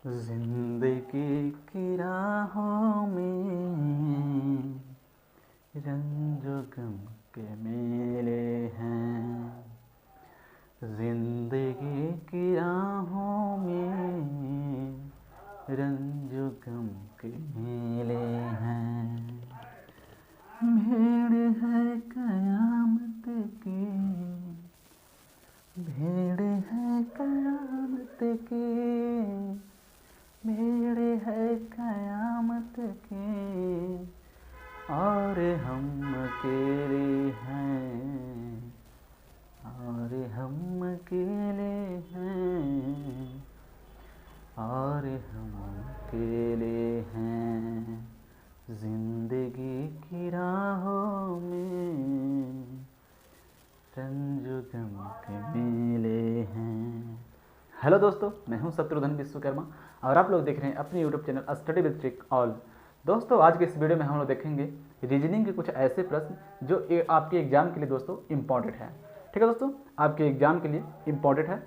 जिंदगी की राहों में रंजो गम के मेले हैं। जिंदगी की राहों में रंजो गम के मेले हैं। भेड़ है कयामत की, भेड़ है कयामत की, भेड़ है कयामत की, और हम अकेले हैं, और हम अकेले हैं, और हम अकेले हैं। जिंदगी की राहों में रंजो गम के मेले हैं। हेलो दोस्तों, मैं हूं शत्रुघ्न विश्वकर्मा और आप लोग देख रहे हैं अपने YouTube channel study with trick all. दोस्तों, आज के इस वीडियो में हम लोग देखेंगे रीजनिंग के कुछ ऐसे प्रश्न जो आपके एग्जाम के लिए दोस्तों इम्पॉर्टेंट है। ठीक है दोस्तों, आपके एग्जाम के लिए इम्पॉर्टेंट है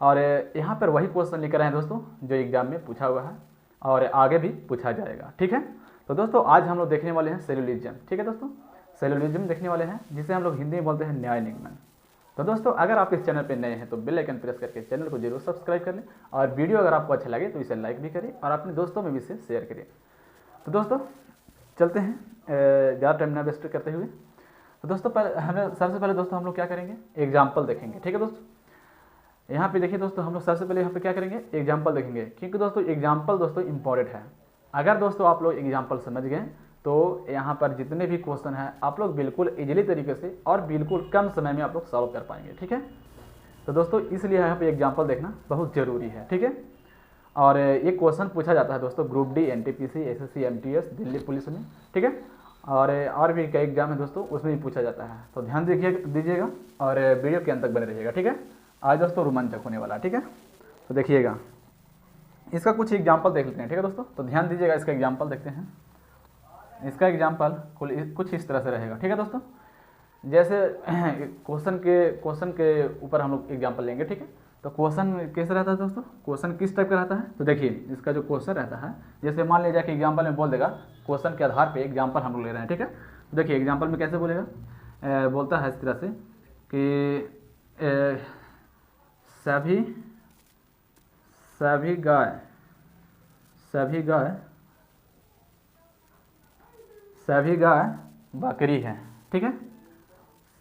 और यहाँ पर वही क्वेश्चन लेकर आए हैं दोस्तों जो एग्जाम में पूछा हुआ है और आगे भी पूछा जाएगा। ठीक है, तो दोस्तों आज हम लोग देखने वाले हैं सेल्यूलिज्म। ठीक है दोस्तों, सेल्यूलिज्म देखने वाले हैं जिसे हम लोग हिंदी में बोलते हैं न्याय निगमन। तो दोस्तों, अगर आप इस चैनल पर नए हैं तो बेल आइकन प्रेस करके चैनल को जरूर सब्सक्राइब कर लें और वीडियो अगर आपको अच्छा लगे तो इसे लाइक भी करें और अपने दोस्तों में भी इसे शेयर करें। तो दोस्तों चलते हैं ज़्यादा टाइम ना वेस्ट करते हुए। तो दोस्तों हमें सबसे पहले दोस्तों हम लोग क्या करेंगे, एग्जाम्पल देखेंगे। ठीक है दोस्तों, यहाँ पे देखिए दोस्तों, हम लोग सबसे पहले यहाँ पे क्या करेंगे, एग्जाम्पल देखेंगे, क्योंकि दोस्तों एग्जाम्पल दोस्तों इंपॉर्टेंट है। अगर दोस्तों आप लोग एग्जाम्पल समझ गए तो यहाँ पर जितने भी क्वेश्चन हैं आप लोग बिल्कुल इजीली तरीके से और बिल्कुल कम समय में आप लोग सॉल्व कर पाएंगे। ठीक है, तो दोस्तों इसलिए यहाँ पे एग्जाम्पल देखना बहुत ज़रूरी है। ठीक है, और ये क्वेश्चन पूछा जाता है दोस्तों group D, NTPC, SSC, MTS, Delhi police में। ठीक है, और भी कई एग्जाम है दोस्तों उसमें भी पूछा जाता है, तो ध्यान दीजिएगा और वीडियो के अंत तक बने रहिएगा। ठीक है, आज दोस्तों रोमांचक होने वाला है। ठीक है, तो देखिएगा इसका कुछ एग्जाम्पल देख लेते हैं। ठीक है दोस्तों, तो ध्यान दीजिएगा, इसका एग्जाम्पल देखते हैं। इसका एग्जाम्पल कुछ इस तरह से रहेगा। ठीक है दोस्तों, जैसे क्वेश्चन के ऊपर हम लोग एग्जाम्पल लेंगे। ठीक है, तो क्वेश्चन कैसे रहता है दोस्तों, क्वेश्चन किस टाइप का रहता है, तो देखिए इसका जो क्वेश्चन रहता है, जैसे मान लीजिए कि एग्जाम्पल में बोल देगा, क्वेश्चन के आधार पे एग्जाम्पल हम लोग ले रहे हैं। ठीक है, तो देखिए एग्जाम्पल में कैसे बोलेगा, बोलता है इस तरह से कि सभी गाय बकरी है। ठीक है,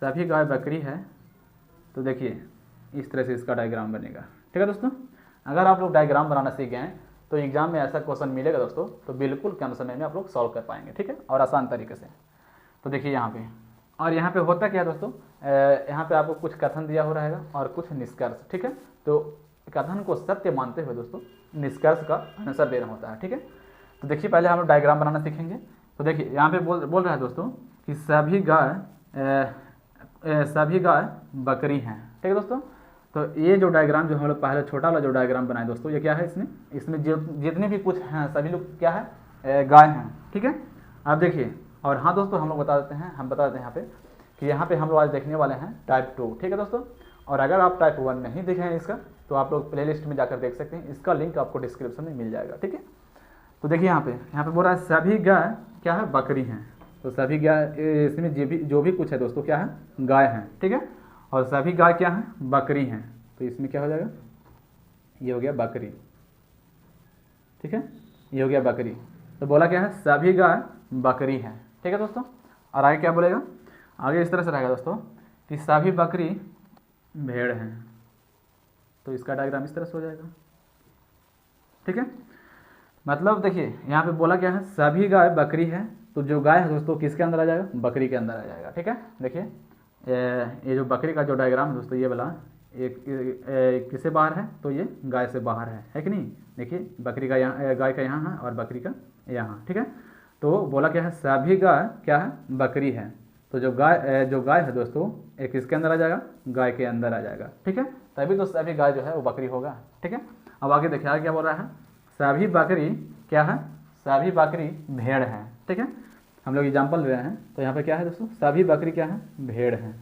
सभी गाय बकरी है, तो देखिए इस तरह से इसका डायग्राम बनेगा। ठीक है दोस्तों, अगर आप लोग डायग्राम बनाना सीख गए हैं तो एग्जाम में ऐसा क्वेश्चन मिलेगा दोस्तों तो बिल्कुल कम समय में आप लोग सॉल्व कर पाएंगे। ठीक है, और आसान तरीके से। तो देखिए यहाँ पे, और यहाँ पे होता क्या है दोस्तों, यहाँ पे आपको कुछ कथन दिया हो रहेगा और कुछ निष्कर्ष। ठीक है, तो कथन को सत्य मानते हुए दोस्तों निष्कर्ष का आंसर देना होता है। ठीक है, तो देखिए पहले हम लोग डायग्राम बनाना सीखेंगे। तो देखिए यहाँ पे बोल रहा है दोस्तों कि सभी गाय बकरी हैं। ठीक है दोस्तों, तो ये जो डायग्राम जो हम लोग पहले छोटा वाला जो डायग्राम बनाए दोस्तों, ये क्या है, इसमें जितने भी कुछ हैं सभी लोग क्या है, गाय हैं। ठीक है, आप देखिए, और हाँ दोस्तों हम बता देते हैं यहाँ पे कि यहाँ पे हम लोग आज देखने वाले हैं टाइप 2। ठीक है दोस्तों, और अगर आप टाइप 1 नहीं देखे हैं इसका तो आप लोग प्लेलिस्ट में जाकर देख सकते हैं, इसका लिंक आपको डिस्क्रिप्शन में मिल जाएगा। ठीक है, तो देखिए यहाँ पे बोल रहा है सभी गाय क्या है, बकरी हैं। तो सभी गाय, इसमें जो भी कुछ है दोस्तों क्या है, गाय हैं। ठीक है, और सभी गाय क्या है, बकरी हैं, तो इसमें क्या हो जाएगा, ये हो गया बकरी। ठीक है, ये हो गया बकरी, तो बोला क्या है, सभी गाय बकरी हैं। ठीक है दोस्तों, और आगे क्या बोलेगा, आगे इस तरह से रहेगा दोस्तों कि सभी बकरी भेड़ हैं, तो इसका डायग्राम इस तरह से हो जाएगा। ठीक है, मतलब देखिए यहाँ पे बोला क्या है, सभी गाय बकरी है, तो जो गाय है दोस्तों किसके अंदर आ जाएगा, बकरी के अंदर आ जाएगा। ठीक है, देखिए ये जो बकरी का जो डायग्राम है दोस्तों, ये वाला एक किससे बाहर है, तो ये गाय से बाहर है कि नहीं। देखिए बकरी का यहाँ, गाय का यहाँ है और बकरी का यहाँ। ठीक है, तो बोला क्या है, सभी गाय क्या है, बकरी है, तो जो गाय है दोस्तों एक किसके अंदर आ जाएगा, गाय के अंदर आ जाएगा। ठीक है, तभी तो सभी गाय जो है वो बकरी होगा। ठीक है, अब आगे देखिए आगे क्या बोल रहा है, सभी बकरी क्या है, सभी बकरी भेड़ है। ठीक है, हम लोग एग्जाम्पल ले रहे हैं, तो यहाँ पे क्या है दोस्तों, सभी बकरी क्या है, भेड़ है,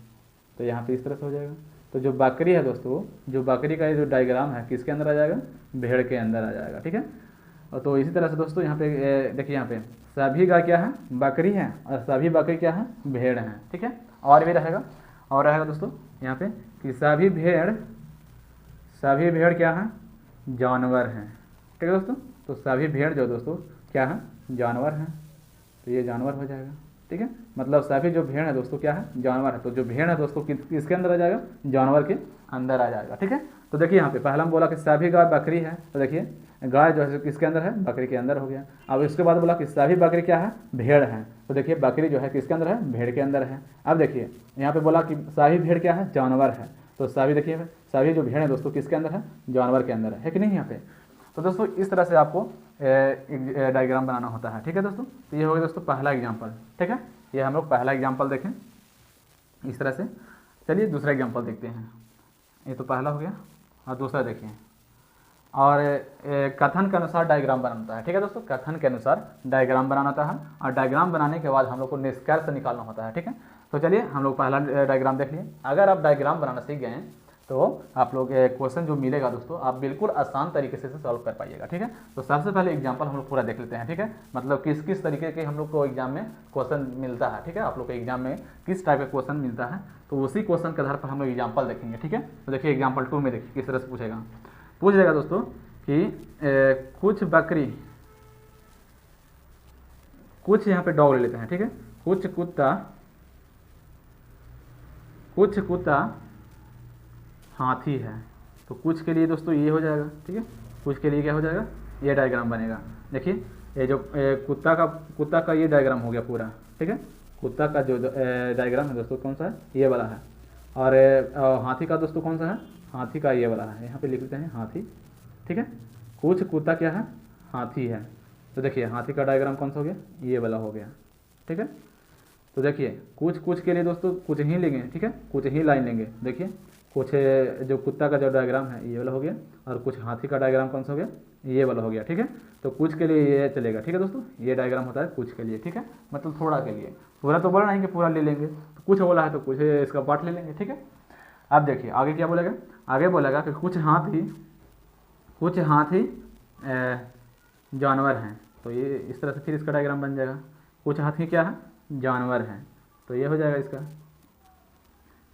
तो यहाँ पे इस तरह से हो जाएगा। तो जो बकरी है दोस्तों, जो बकरी का ये जो डायग्राम है किसके अंदर आ जाएगा, भेड़ के अंदर आ जाएगा, ठीक है। और तो इसी तरह से दोस्तों यहाँ पे देखिए, यहाँ पे सभी गाय क्या है, बकरी है, और सभी बकरी क्या है, भेड़ है, ठीक है। और भी रहेगा, और रहेगा दोस्तों यहाँ पे कि सभी भेड़ क्या है, जानवर हैं, ठीक है दोस्तों। तो सभी भेड़ जो दोस्तों क्या है, जानवर हैं, तो ये जानवर हो जाएगा, ठीक है। मतलब सभी जो भेड़ है दोस्तों क्या है, जानवर है। तो जो भेड़ है दोस्तों किसके अंदर आ जाएगा, जानवर के अंदर आ जाएगा, ठीक है। तो देखिए यहाँ पे पहला हम बोला कि सभी गाय बकरी है, तो देखिए गाय जो है किसके अंदर है, बकरी के अंदर हो गया। अब इसके बाद बोला कि सभी बकरी क्या है, भेड़ है, तो देखिए बकरी जो है किसके अंदर है, भेड़ के अंदर है। अब देखिए यहाँ पे बोला कि सभी भेड़ क्या है, जानवर है, तो सभी देखिए सभी जो भेड़ है दोस्तों किसके अंदर है, जानवर के अंदर है कि नहीं यहाँ पे। तो दोस्तों इस तरह से आपको एक डायग्राम बनाना होता है, ठीक है दोस्तों। तो ये हो गया दोस्तों पहला एग्जाम्पल, ठीक है। ये हम लोग पहला एग्जाम्पल देखें इस तरह से। चलिए दूसरा एग्जाम्पल देखते हैं। ये तो पहला हो गया, और दूसरा देखिए। और कथन के अनुसार डायग्राम बनाना है, ठीक है दोस्तों। कथन के अनुसार डायग्राम बनाना होता है, और डायग्राम बनाने के बाद हम लोग को निष्कर्ष निकालना होता है, ठीक है। तो चलिए हम लोग पहला डायग्राम देख लिए। अगर आप डायग्राम बनाना सीख गए हैं तो आप लोग क्वेश्चन जो मिलेगा दोस्तों आप बिल्कुल आसान तरीके से सॉल्व कर पाइएगा, ठीक है। तो सबसे पहले एग्जांपल हम लोग पूरा देख लेते हैं, ठीक है। मतलब किस किस तरीके के हम लोग को एग्जाम में क्वेश्चन मिलता है, ठीक है। आप लोग को एग्जाम में किस टाइप का क्वेश्चन मिलता है, तो उसी क्वेश्चन के आधार पर हम लोग एग्जाम्पल देखेंगे, ठीक है। तो देखिए एग्जाम्पल 2 में देखिए किस तरह से पूछ देगा दोस्तों कि कुछ बकरी, कुछ यहाँ पे डॉग ले लेते हैं, ठीक है। कुछ कुत्ता हाथी है, तो कुछ के लिए दोस्तों ये हो जाएगा, ठीक है। कुछ के लिए क्या हो जाएगा, ये डायग्राम बनेगा। देखिए ये जो कुत्ता का ये डायग्राम हो गया पूरा, ठीक है। कुत्ता का जो डायग्राम है दोस्तों कौन सा है, ये वाला है। और हाथी का दोस्तों कौन सा है, हाथी का ये वाला है, यहाँ पे लिख लेते हैं हाथी, ठीक है। कुछ कुत्ता क्या है, हाथी है, तो देखिए हाथी का डायग्राम कौन सा हो गया, ये वाला हो गया, ठीक है। तो देखिए कुछ के लिए दोस्तों कुछ ही लेंगे, ठीक है, कुछ ही लाइन लेंगे। देखिए कुछ जो कुत्ता का जो डायग्राम है ये वाला हो गया, और कुछ हाथी का डायग्राम कौन सा हो गया, ये वाला हो गया, ठीक है। तो कुछ के लिए ये चलेगा, ठीक है दोस्तों। ये डायग्राम होता है कुछ के लिए, ठीक है, मतलब थोड़ा के लिए। पूरा तो बोला नहीं कि पूरा ले लेंगे, तो कुछ बोला है तो कुछ इसका पार्ट ले लेंगे, ठीक है। अब देखिए आगे क्या बोलेगा, आगे बोलेगा कि कुछ हाथी जानवर हैं, तो ये इस तरह से फिर इसका डायग्राम बन जाएगा। कुछ हाथी क्या है, जानवर हैं, तो ये हो जाएगा इसका,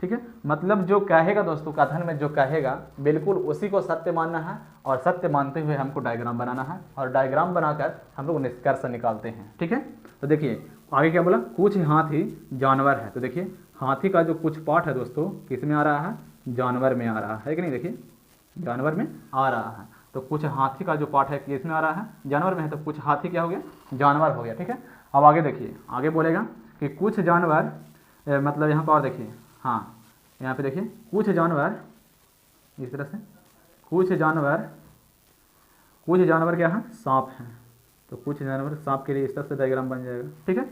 ठीक है। मतलब जो कहेगा दोस्तों कथन में जो कहेगा बिल्कुल उसी को सत्य मानना है, और सत्य मानते हुए हमको डायग्राम बनाना है, और डायग्राम बनाकर हम लोग निष्कर्ष निकालते हैं, ठीक है। तो देखिए आगे क्या बोला, कुछ हाथी जानवर है, तो देखिए हाथी का जो कुछ पार्ट है दोस्तों किस में आ रहा है, जानवर में आ रहा है कि नहीं। देखिए जानवर में आ रहा है, तो कुछ हाथी का जो पार्ट है किस में आ रहा है, जानवर में है, तो कुछ हाथी क्या हो गया, जानवर हो गया, ठीक है। अब आगे देखिए, आगे बोलेगा कि कुछ जानवर मतलब यहाँ पर और देखिए, हाँ यहाँ पे देखिए कुछ जानवर इस तरह से, कुछ जानवर क्या है, सांप हैं, तो कुछ जानवर सांप के लिए इस तरह से डायग्राम बन जाएगा, ठीक है।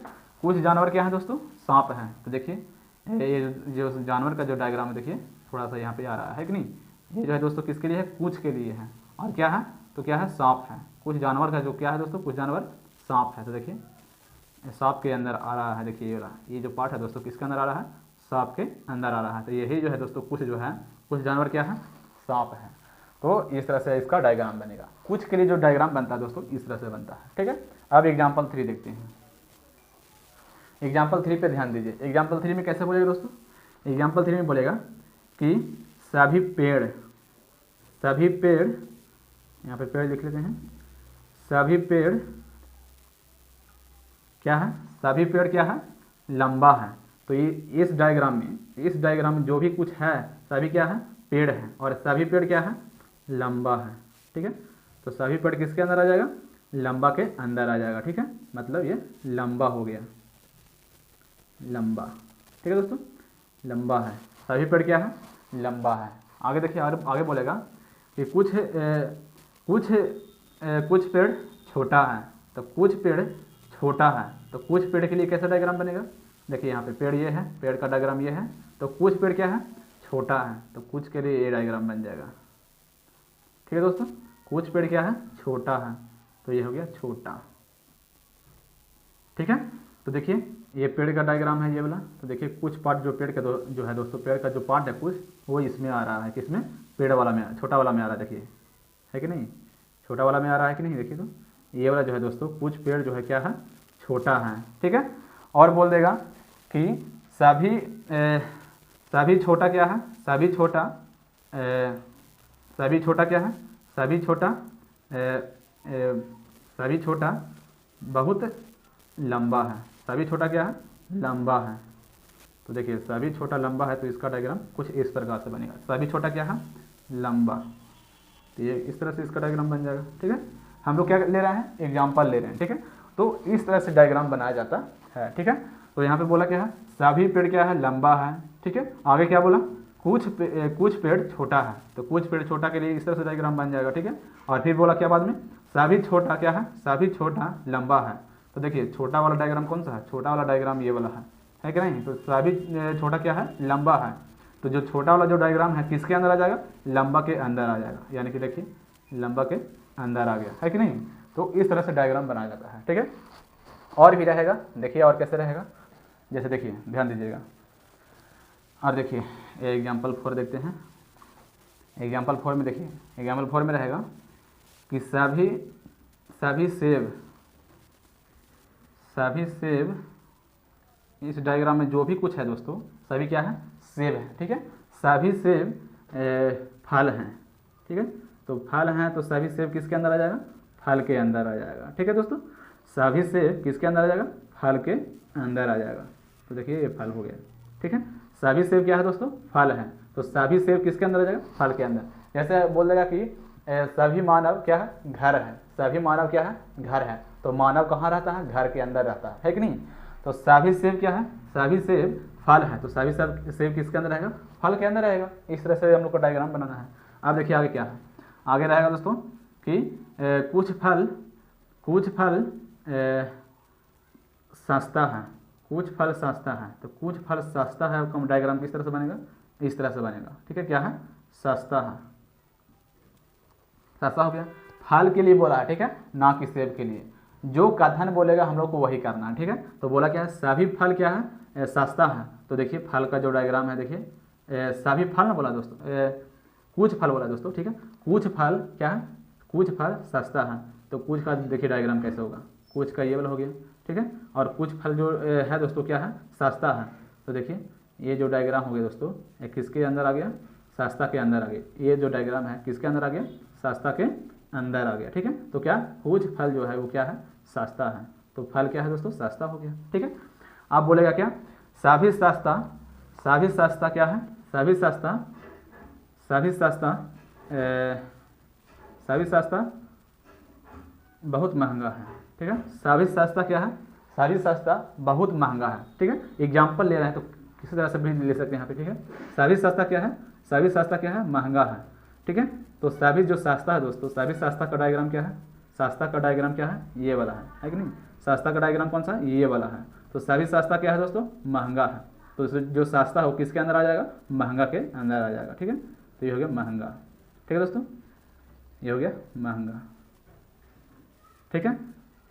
कुछ जानवर क्या है दोस्तों, सांप हैं, तो देखिए ये जो जानवर का जो डायग्राम है देखिए थोड़ा सा यहाँ पे आ रहा है कि नहीं। ये जो है दोस्तों किसके लिए है, कुछ के लिए है, और क्या है, तो क्या है, सांप है। कुछ जानवर का जो क्या है दोस्तों, कुछ जानवर सांप है, तो देखिए सांप के अंदर आ रहा है। देखिए ये जो पार्ट है दोस्तों किसके अंदर आ रहा है, सांप के अंदर आ रहा है। तो यही जो है दोस्तों कुछ जो है, कुछ जानवर क्या है, सांप है। तो इस तरह से इसका डायग्राम बनेगा। कुछ के लिए जो डायग्राम बनता है दोस्तों इस तरह से बनता है, ठीक है। अब एग्जाम्पल 3 देखते हैं। एग्जाम्पल 3 पे ध्यान दीजिए। एग्जाम्पल 3 में कैसे बोलेगा दोस्तों, एग्जाम्पल 3 में बोलेगा कि सभी पेड़, यहाँ पे पेड़ लिख लेते हैं, सभी पेड़ क्या है, सभी पेड़ क्या है, लंबा है। तो ये इस डायग्राम में जो भी कुछ है सभी क्या है, पेड़ है, और सभी पेड़ क्या है, लंबा है, ठीक है। तो सभी पेड़ किसके अंदर आ जाएगा, लंबा के अंदर आ जाएगा, ठीक है। मतलब ये लंबा हो गया, लंबा, ठीक है दोस्तों, लंबा है। सभी पेड़ क्या है, लंबा है। आगे देखिए, आगे बोलेगा कि कुछ पेड़ छोटा है, तो कुछ पेड़ छोटा है, तो कुछ पेड़ के लिए कैसा डायग्राम बनेगा। देखिए यहाँ पे पेड़ ये है, पेड़ का डायग्राम ये है, तो कुछ पेड़ क्या है, छोटा है, तो कुछ के लिए ये डायग्राम बन जाएगा, ठीक है दोस्तों। कुछ पेड़ क्या है, छोटा है, तो ये हो गया छोटा, ठीक है। तो देखिए ये पेड़ का डायग्राम है ये वाला। तो देखिए कुछ पार्ट जो पेड़ का जो है दोस्तों, पेड़ का जो पार्ट है कुछ वो इसमें आ रहा है, किसमें, पेड़ वाला में, छोटा वाला में आ रहा है, देखिए है कि नहीं, छोटा वाला में आ रहा है कि नहीं। देखिए तो ये वाला जो है दोस्तों कुछ पेड़ जो है क्या है, छोटा है, ठीक है। और बोल देगा कि सभी छोटा क्या है, सभी छोटा क्या है, सभी छोटा बहुत लंबा है, सभी छोटा क्या है, लंबा है। तो देखिए सभी छोटा लंबा है, तो इसका डायग्राम कुछ इस प्रकार से बनेगा, सभी छोटा क्या है, लंबा। तो ये इस तरह से इसका डायग्राम बन जाएगा, ठीक है। हम लोग क्या ले रहे हैं, एग्जाम्पल ले रहे हैं, ठीक है। तो इस तरह से डायग्राम बनाया जाता है, ठीक है। तो यहाँ पे बोला क्या है, सभी पेड़ क्या है, लंबा है, ठीक है। आगे क्या बोला, कुछ पेड़ छोटा है, तो कुछ पेड़ छोटा के लिए इस तरह से डायग्राम बन जाएगा, ठीक है। और फिर बोला क्या बाद में, सभी छोटा क्या है, सभी छोटा लंबा है। तो देखिए छोटा वाला डायग्राम कौन सा है, छोटा वाला डायग्राम ये वाला है कि नहीं। तो सभी छोटा क्या है, लंबा है। तो जो छोटा वाला जो डायग्राम है किसके अंदर आ जाएगा, लंबा के अंदर आ जाएगा, यानी कि देखिए लंबा के अंदर आ गया, है कि नहीं। तो इस तरह से डायग्राम बनाया जाता है, ठीक है। और भी रहेगा, देखिए और कैसे रहेगा, जैसे देखिए ध्यान दीजिएगा। और देखिए एग्जाम्पल 4 देखते हैं। एग्जाम्पल 4 में देखिए, एग्जाम्पल 4 में रहेगा कि सभी सेब, इस डायग्राम में जो भी कुछ है दोस्तों, सभी क्या है, सेब है, ठीक है। सभी सेब फल हैं, ठीक है। तो फल हैं, तो सभी सेब किसके अंदर आ जाएगा, फल के अंदर आ जाएगा, ठीक है दोस्तों। सभी सेब किसके अंदर आ जाएगा, फल के अंदर आ जाएगा। तो देखिए ये फल हो गया, ठीक है। सभी सेब क्या है दोस्तों, फल है, तो सभी सेब किसके अंदर आ जाएगा, फल के अंदर। जैसे बोल देगा कि सभी मानव क्या है, घर है, सभी मानव क्या है, घर है। तो मानव कहाँ रहता है, घर के अंदर रहता है कि नहीं। तो सभी सेब क्या है, सभी सेब फल है, तो सभी सेब किसके अंदर रहेगा, फल के अंदर रहेगा। इस तरह से हम लोग को डायग्राम बनाना है। अब देखिए आगे क्या है, आगे रहेगा दोस्तों कि कुछ फल सस्ता है, कुछ फल सस्ता है। तो कुछ फल सस्ता है का डायग्राम किस तरह से बनेगा, इस तरह से बनेगा, ठीक है। क्या है, सस्ता है, सस्ता हो गया, फल के लिए बोला है, ठीक है, ना कि सेब के लिए। जो कथन बोलेगा हम लोग को वही करना है, ठीक है। तो बोला क्या है, सभी फल क्या है, सस्ता है। तो देखिए फल का जो डायग्राम है, देखिए सभी फल ना बोला दोस्तों, कुछ फल बोला दोस्तों, ठीक है। कुछ फल क्या है, कुछ फल सस्ता है। तो कुछ का देखिए डायग्राम कैसे होगा, कुछ का ये वाला हो गया, ठीक है। और कुछ फल जो है दोस्तों क्या है, सस्ता है। तो देखिए ये जो डायग्राम हो गया दोस्तों, ये किसके अंदर आ गया, सस्ता के अंदर आ गया। ये जो डायग्राम है किसके अंदर आ गया, सस्ता के अंदर आ गया, ठीक है। तो क्या, कुछ फल जो है वो क्या है, सस्ता है। तो फल क्या है दोस्तों, सस्ता हो गया, ठीक है। आप बोलेगा क्या, सभी सस्ता क्या है, सभी सस्ता बहुत महंगा है, ठीक है। सभी सस्ता क्या है, सभी सस्ता बहुत महंगा है, ठीक है। एग्जाम्पल ले रहे हैं तो किसी तरह से भी ले सकते हैं यहाँ पे, ठीक है। सभी सस्ता क्या है, सभी सस्ता क्या है, महंगा है, ठीक है। तो सभी जो सस्ता है दोस्तों, सभी सस्ता का डायग्राम क्या है, सस्ता का डायग्राम क्या है, ये वाला है कि नहीं। सस्ता का डायग्राम कौन सा है, ये वाला है। तो सभी सस्ता क्या है दोस्तों, महंगा है। तो जो सस्ता हो किसके अंदर आ जाएगा, महंगा के अंदर आ जाएगा, ठीक है। तो ये हो गया महंगा, ठीक है दोस्तों, ये हो गया महंगा, ठीक है।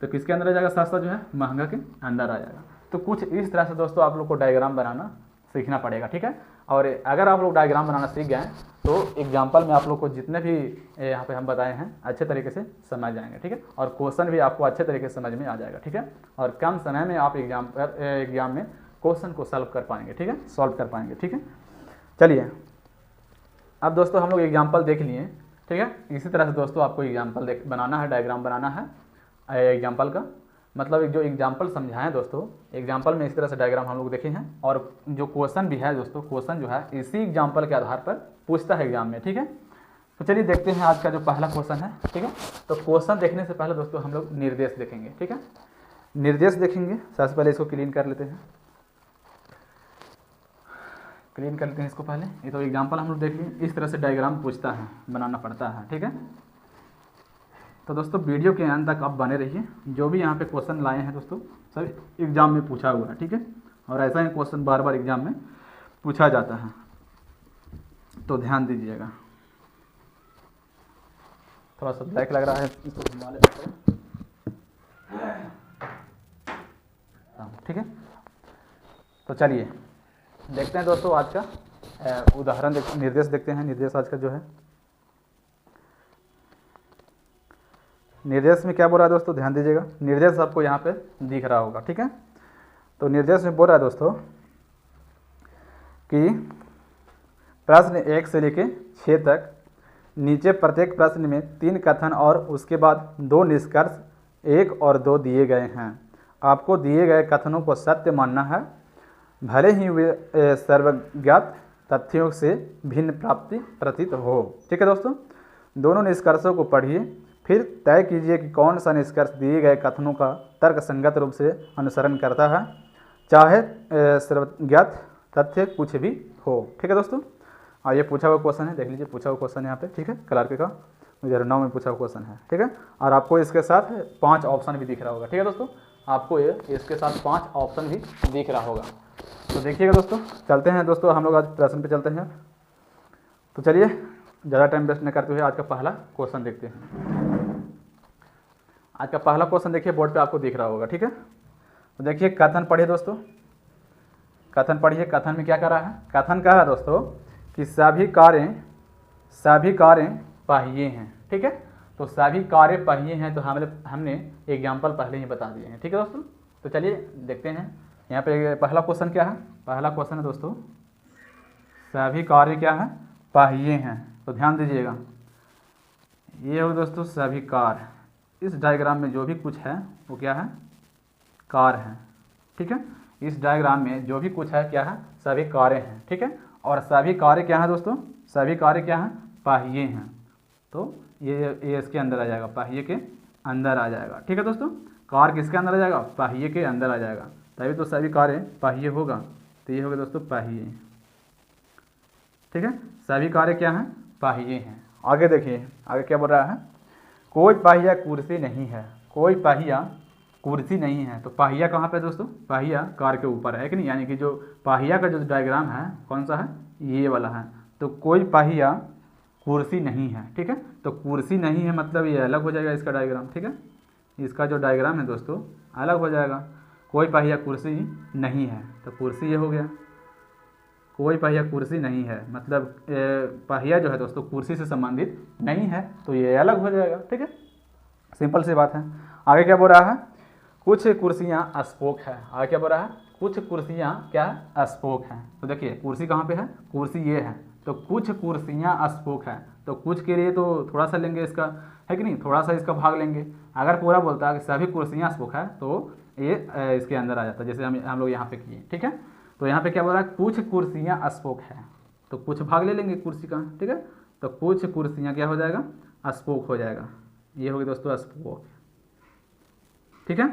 तो किसके अंदर आ जाएगा, सस्ता जो है महंगा के अंदर आ जाएगा। तो कुछ इस तरह से दोस्तों आप लोग को डायग्राम बनाना सीखना पड़ेगा, ठीक है। और अगर आप लोग डायग्राम बनाना सीख गए तो एग्जाम्पल में आप लोग को जितने भी यहाँ पे हम बताए हैं अच्छे तरीके से समझ जाएंगे, ठीक है। और क्वेश्चन भी आपको अच्छे तरीके से समझ में आ जाएगा, ठीक है। और कम समय में आप एग्जाम में क्वेश्चन को सॉल्व कर पाएंगे, ठीक है, सॉल्व कर पाएंगे, ठीक है। चलिए अब दोस्तों हम लोग एग्जाम्पल देख लिए, ठीक है। इसी तरह से दोस्तों आपको एग्जाम्पल बनाना है, डायग्राम बनाना है एग्जाम्पल का। मतलब जो एग्जाम्पल समझाएं दोस्तों, एग्जाम्पल में इस तरह से डायग्राम हम लोग देखे हैं। और जो क्वेश्चन भी है दोस्तों, क्वेश्चन जो है इसी एग्जाम्पल के आधार पर पूछता है एग्जाम में, ठीक है। तो चलिए देखते हैं आज का जो पहला क्वेश्चन है, ठीक है। तो क्वेश्चन देखने से पहले दोस्तों हम लोग निर्देश देखेंगे, ठीक है। निर्देश देखेंगे, सबसे पहले इसको क्लीन कर लेते हैं, क्लीन कर लेते हैं इसको पहले। ये तो एग्जाम्पल हम लोग देख लिए, इस तरह से डायग्राम पूछता है, बनाना पड़ता है, ठीक है। तो दोस्तों वीडियो के अंत तक आप बने रहिए, जो भी यहाँ पे क्वेश्चन लाए हैं दोस्तों सब एग्जाम में पूछा हुआ है, ठीक है। और ऐसा ही क्वेश्चन बार बार एग्जाम में पूछा जाता है, तो ध्यान दीजिएगा। थोड़ा सा ब्लैक लग रहा है, इसको घुमा लेते हैं। ठीक है। तो चलिए देखते हैं दोस्तों आज का उदाहरण निर्देश देखते हैं। निर्देश आज का जो है, निर्देश में क्या बोल रहा है दोस्तों, ध्यान दीजिएगा। निर्देश आपको यहाँ पे दिख रहा होगा, ठीक है। तो निर्देश में बोल रहा है दोस्तों कि प्रश्न 1 से लेके 6 तक नीचे प्रत्येक प्रश्न में 3 कथन और उसके बाद 2 निष्कर्ष 1 और 2 दिए गए हैं। आपको दिए गए कथनों को सत्य मानना है, भले ही वे सर्वज्ञात तथ्यों से भिन्न प्राप्ति प्रतीत हो। ठीक है दोस्तों, दोनों निष्कर्षों को पढ़िए, फिर तय कीजिए कि कौन सा निष्कर्ष दिए गए कथनों का तर्कसंगत रूप से अनुसरण करता है, चाहे सर्वज्ञात तथ्य कुछ भी हो। ठीक है दोस्तों, और ये पूछा हुआ क्वेश्चन है, देख लीजिए पूछा हुआ क्वेश्चन यहाँ पे, ठीक है। क्लार्क का 2009 में पूछा हुआ क्वेश्चन है, ठीक है। और आपको इसके साथ 5 ऑप्शन भी दिख रहा होगा, ठीक है दोस्तों। आपको ये इसके साथ 5 ऑप्शन भी दिख रहा होगा। तो देखिएगा दोस्तों, चलते हैं दोस्तों, हम लोग आज प्रश्न पे चलते हैं। तो चलिए ज़्यादा टाइम वेस्ट न करते हुए आज का पहला क्वेश्चन देखते हैं। आज का पहला क्वेश्चन देखिए बोर्ड पे आपको दिख रहा होगा, ठीक है। तो देखिए कथन पढ़िए दोस्तों, कथन पढ़िए। कथन में क्या कर रहा है, कथन कह रहा है दोस्तों कि सभी कार्य पहिए हैं, ठीक है। तो सभी कार्य पहिए हैं, तो हमने एग्जाम्पल पहले ही बता दिए हैं, ठीक है दोस्तों। तो चलिए देखते हैं यहाँ पे पहला क्वेश्चन क्या है। पहला क्वेश्चन है दोस्तों, सभी कार्य क्या है, पहिए हैं। तो ध्यान दीजिएगा, ये हो दोस्तों सभी कार्य, इस डायग्राम में जो भी कुछ है वो क्या है, कार्य है, ठीक है। इस डायग्राम में जो भी कुछ है क्या है, सभी कार्य हैं, ठीक है। और सभी कार्य क्या है दोस्तों, सभी कार्य क्या है, पहिए हैं। तो ये इसके अंदर आ जाएगा, पहिए के अंदर आ जाएगा, ठीक है दोस्तों। कार्य किसके अंदर आ जाएगा, पहिए के अंदर आ जाएगा, तभी तो सभी कार्य पहिए होगा। तो ये होगा दोस्तों पहिए, ठीक है। सभी कार्य क्या हैं, पहिए हैं। आगे देखिए, आगे क्या बोल रहा है, कोई पहिया कुर्सी नहीं है, कोई पहिया कुर्सी नहीं है। तो पहिया कहाँ पे दोस्तों, पहिया कार के ऊपर है कि नहीं, यानी कि जो पहिया का जो डायग्राम है कौन सा है, ये वाला है। तो कोई पहिया कुर्सी नहीं है, ठीक है। तो कुर्सी नहीं है मतलब ये अलग हो जाएगा इसका डायग्राम, ठीक है। इसका जो डायग्राम है दोस्तों अलग हो जाएगा। कोई पहिया कुर्सी नहीं है, तो कुर्सी ये हो गया। कोई पहिया कुर्सी नहीं है मतलब पहिया जो है दोस्तों कुर्सी से संबंधित नहीं है, तो ये अलग हो जाएगा, ठीक है। सिंपल सी बात है। आगे क्या बोल रहा है, कुछ कुर्सियाँ अस्पोक है। आगे क्या बोल रहा है, कुछ कुर्सियाँ क्या अस्पोक हैं। तो देखिए कुर्सी कहाँ पे है, कुर्सी ये है, तो कुछ कुर्सियाँ अस्पोक है। तो कुछ के लिए तो थोड़ा सा लेंगे इसका, है कि नहीं, थोड़ा सा इसका भाग लेंगे। अगर पूरा बोलता है कि सभी कुर्सियाँ अस्पोक है तो ये इसके अंदर आ जाता है, जैसे हम लोग यहाँ पे किए, ठीक है। तो यहाँ पे क्या बोल रहा है, कुछ कुर्सियाँ अस्पोक है, तो कुछ भाग ले लेंगे कुर्सी का, ठीक है। तो कुछ कुर्सियाँ क्या हो जाएगा, अस्पोक हो जाएगा। ये होगी दोस्तों अस्पोक, ठीक है।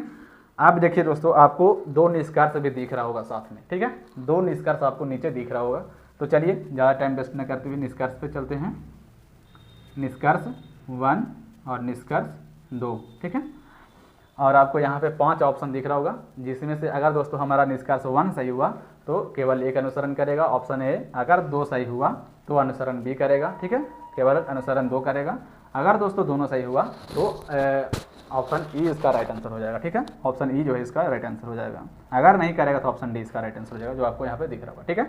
अब देखिए दोस्तों, आपको 2 निष्कर्ष भी दिख रहा होगा साथ में, ठीक है। 2 निष्कर्ष आपको नीचे दिख रहा होगा। तो चलिए ज़्यादा टाइम वेस्ट न करते हुए निष्कर्ष पे चलते हैं। निष्कर्ष 1 और निष्कर्ष 2, ठीक है। और आपको यहाँ पे 5 ऑप्शन दिख रहा होगा, जिसमें से अगर दोस्तों हमारा निष्कर्ष 1 सही हुआ तो केवल 1 अनुसरण करेगा, ऑप्शन ए। अगर 2 सही हुआ तो अनुसरण बी करेगा, ठीक है, केवल अनुसरण 2 करेगा। अगर दोस्तों दोनों सही हुआ तो ऑप्शन ई इसका राइट आंसर हो जाएगा, ठीक है। ऑप्शन ई जो है इसका राइट आंसर हो जाएगा। अगर नहीं करेगा तो ऑप्शन डी इसका राइट आंसर हो जाएगा, जो आपको यहाँ पे दिख रहा होगा, ठीक है।